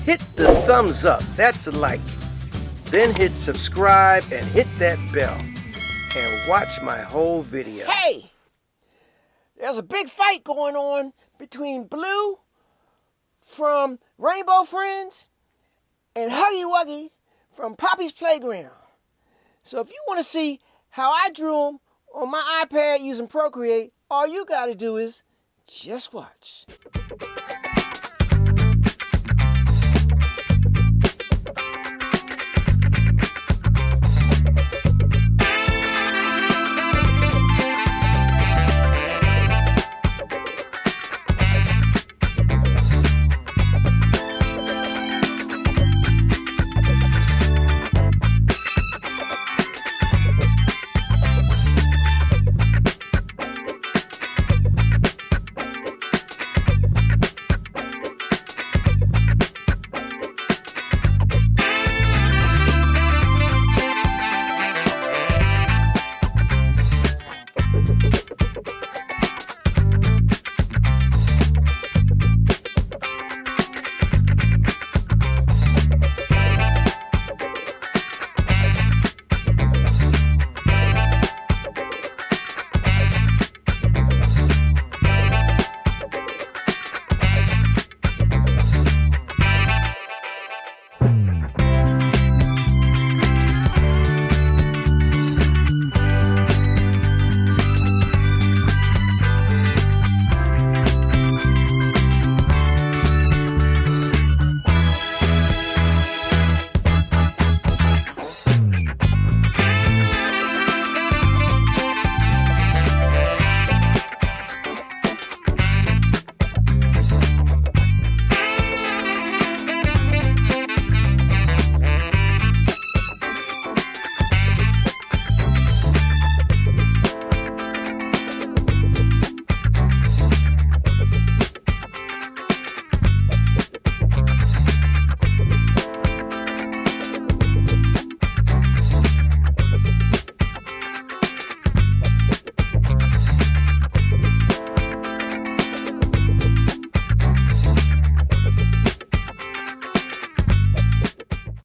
hit the thumbs up, that's a like. Then hit subscribe and hit that bell. And watch my whole video. Hey! There's a big fight going on between Blue from Rainbow Friends and Huggy from Poppy's Playground. So if you want to see how I drew them on my iPad using Procreate, all you got to do is just watch.